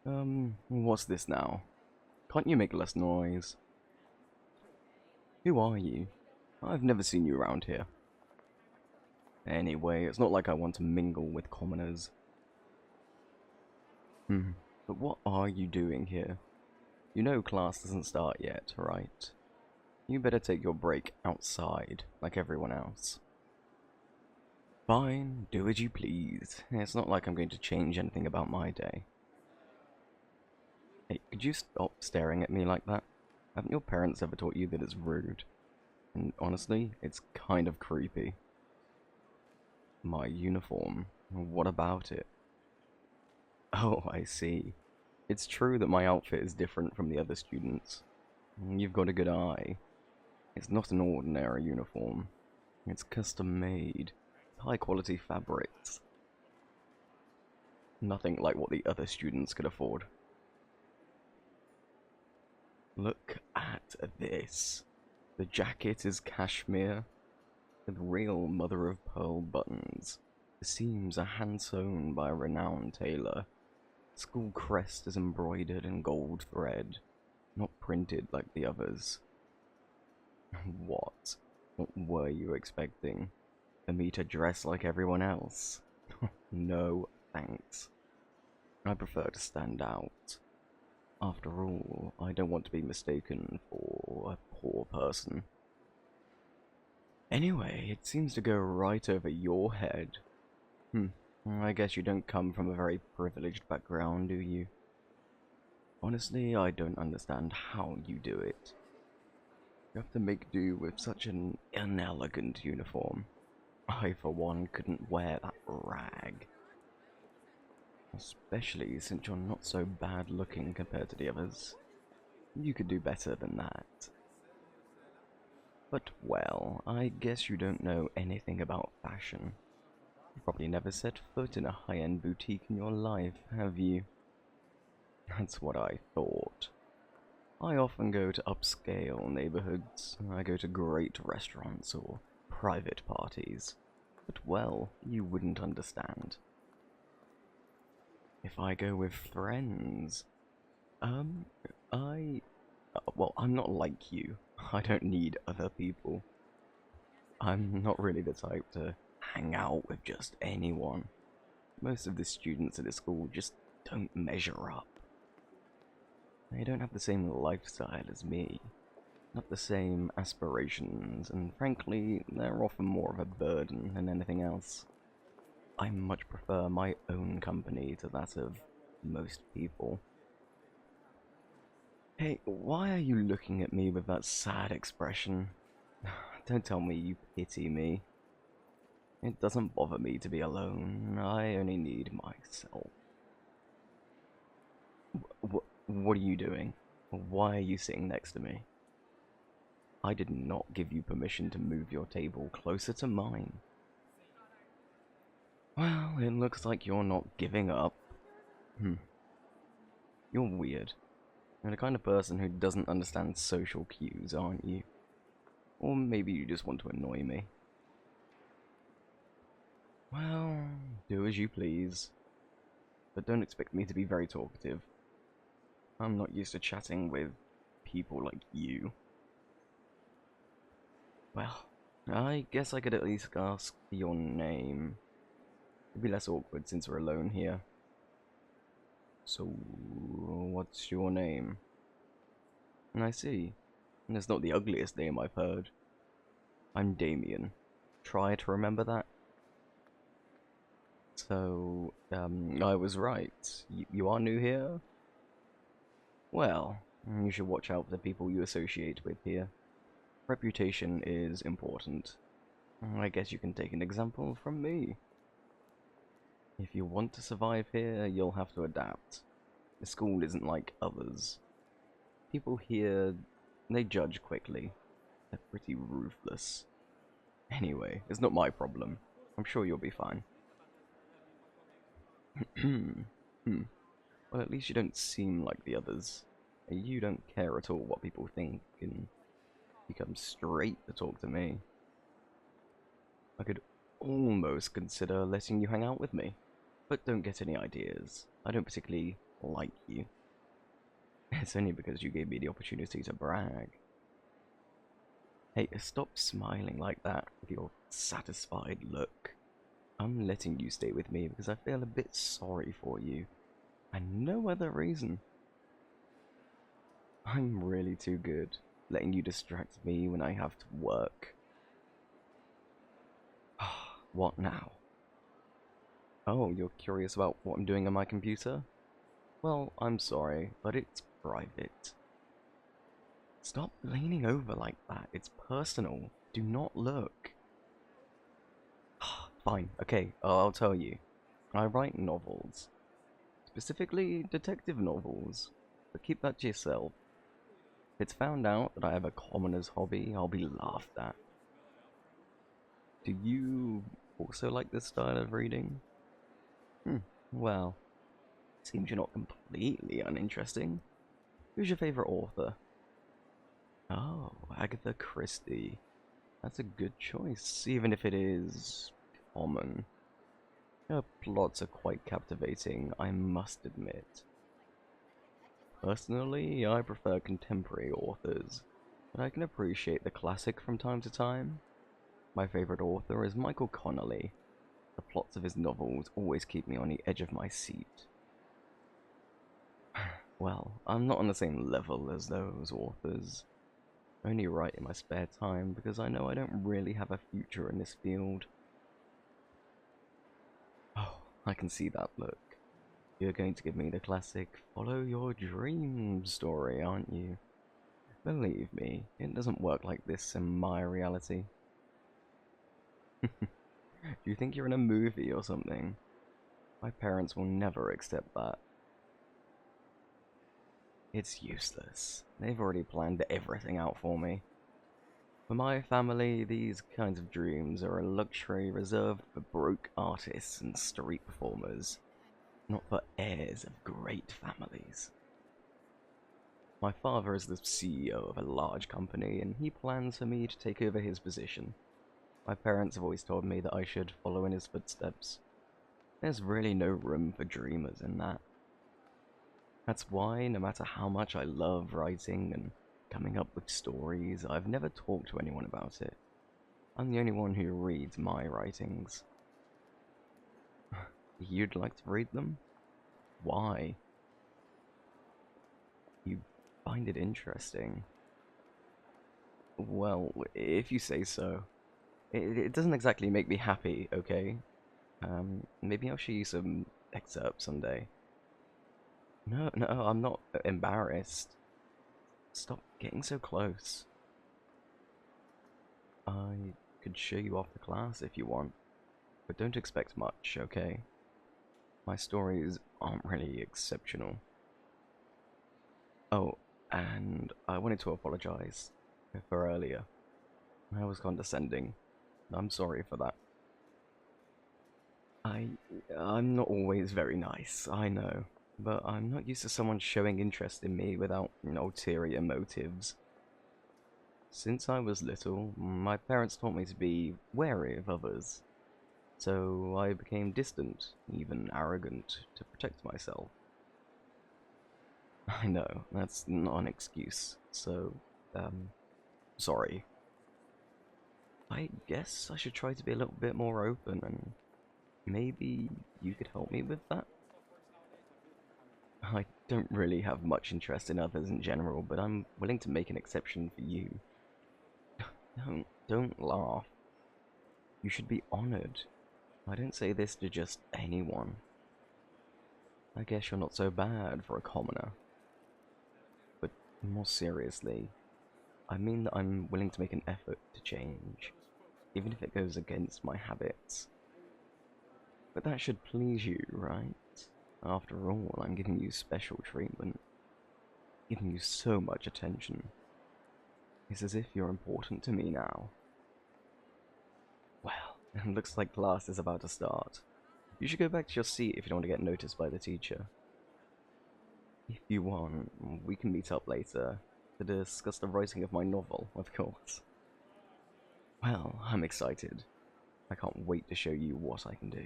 What's this now? Can't you make less noise? Who are you? I've never seen you around here. Anyway, it's not like I want to mingle with commoners. But what are you doing here? You know class doesn't start yet, right? You better take your break outside, like everyone else. Fine, do as you please. It's not like I'm going to change anything about my day. Hey, could you stop staring at me like that? Haven't your parents ever taught you that it's rude? And honestly, it's kind of creepy. My uniform, what about it? Oh, I see. It's true that my outfit is different from the other students. You've got a good eye. It's not an ordinary uniform. It's custom made. High quality fabrics. Nothing like what the other students could afford. Look at this. The jacket is cashmere with real mother-of-pearl buttons. The seams are hand-sewn by a renowned tailor. The school crest is embroidered in gold thread, not printed like the others. What? What were you expecting? For me to dress like everyone else? No, thanks. I prefer to stand out. After all, I don't want to be mistaken for a poor person. Anyway, it seems to go right over your head. I guess you don't come from a very privileged background, do you? Honestly, I don't understand how you do it. You have to make do with such an inelegant uniform. I, for one, couldn't wear that rag. Especially since you're not so bad looking compared to the others. You could do better than that. But, well, I guess you don't know anything about fashion. You probably never set foot in a high-end boutique in your life, have you? That's what I thought. I often go to upscale neighborhoods. I go to great restaurants or private parties. But, well, you wouldn't understand. If I go with friends, well, I'm not like you. I don't need other people. I'm not really the type to hang out with just anyone. Most of the students at the school just don't measure up. They don't have the same lifestyle as me, not the same aspirations, and frankly, they're often more of a burden than anything else. I much prefer my own company to that of most people. Hey, why are you looking at me with that sad expression? Don't tell me you pity me. It doesn't bother me to be alone. I only need myself. What are you doing? Why are you sitting next to me? I did not give you permission to move your table closer to mine. Well, it looks like you're not giving up. You're weird. You're the kind of person who doesn't understand social cues, aren't you? Or maybe you just want to annoy me. Well, do as you please. But don't expect me to be very talkative. I'm not used to chatting with people like you. Well, I guess I could at least ask your name. It'd be less awkward since we're alone here. So, what's your name? I see. That's not the ugliest name I've heard. I'm Damian. Try to remember that. So, I was right. You are new here? Well, you should watch out for the people you associate with here. Reputation is important. I guess you can take an example from me. If you want to survive here, you'll have to adapt. The school isn't like others. People here, they judge quickly. They're pretty ruthless. Anyway, it's not my problem. I'm sure you'll be fine. Well, at least you don't seem like the others. You don't care at all what people think, and you come straight to talk to me. I could almost consider letting you hang out with me. But don't get any ideas. I don't particularly like you. It's only because you gave me the opportunity to brag. Hey, stop smiling like that with your satisfied look. I'm letting you stay with me because I feel a bit sorry for you. And no other reason. I'm really too good, letting you distract me when I have to work. What now? Oh, you're curious about what I'm doing on my computer? Well, I'm sorry, but it's private. Stop leaning over like that. It's personal. Do not look. Fine, okay, I'll tell you. I write novels. Specifically, detective novels. But keep that to yourself. If it's found out that I have a commoner's hobby, I'll be laughed at. Do you also like this style of reading? Well, seems you're not completely uninteresting. Who's your favorite author? Oh, Agatha Christie. That's a good choice, even if it is common. Her plots are quite captivating, I must admit. Personally, I prefer contemporary authors, but I can appreciate the classic from time to time. My favorite author is Michael Connelly. The plots of his novels always keep me on the edge of my seat. Well, I'm not on the same level as those authors. I only write in my spare time because I know I don't really have a future in this field. Oh, I can see that look. You're going to give me the classic follow your dream story, aren't you? Believe me, it doesn't work like this in my reality. Do you think you're in a movie or something? My parents will never accept that. It's useless. They've already planned everything out for me. For my family, these kinds of dreams are a luxury reserved for broke artists and street performers, not for heirs of great families. My father is the CEO of a large company, and he plans for me to take over his position. My parents have always told me that I should follow in his footsteps. There's really no room for dreamers in that. That's why, no matter how much I love writing and coming up with stories, I've never talked to anyone about it. I'm the only one who reads my writings. You'd like to read them? Why? You find it interesting? Well, if you say so. It doesn't exactly make me happy, okay? Maybe I'll show you some excerpts someday. No, no, I'm not embarrassed. Stop getting so close. I could show you off the class if you want, but don't expect much, okay? My stories aren't really exceptional. Oh, and I wanted to apologize for earlier. I was condescending. I'm sorry for that. I'm not always very nice, I know, but I'm not used to someone showing interest in me without ulterior motives. Since I was little, my parents taught me to be wary of others, so I became distant, even arrogant, to protect myself. I know, that's not an excuse, so, sorry. I guess I should try to be a little bit more open, and maybe you could help me with that? I don't really have much interest in others in general, but I'm willing to make an exception for you. Don't laugh. You should be honored. I don't say this to just anyone. I guess you're not so bad for a commoner. But more seriously, I mean that I'm willing to make an effort to change, even if it goes against my habits. But that should please you, right? After all, I'm giving you special treatment, giving you so much attention. It's as if you're important to me now. Well, it looks like class is about to start. You should go back to your seat if you don't want to get noticed by the teacher. If you want, we can meet up later to discuss the writing of my novel, of course. Well, I'm excited. I can't wait to show you what I can do.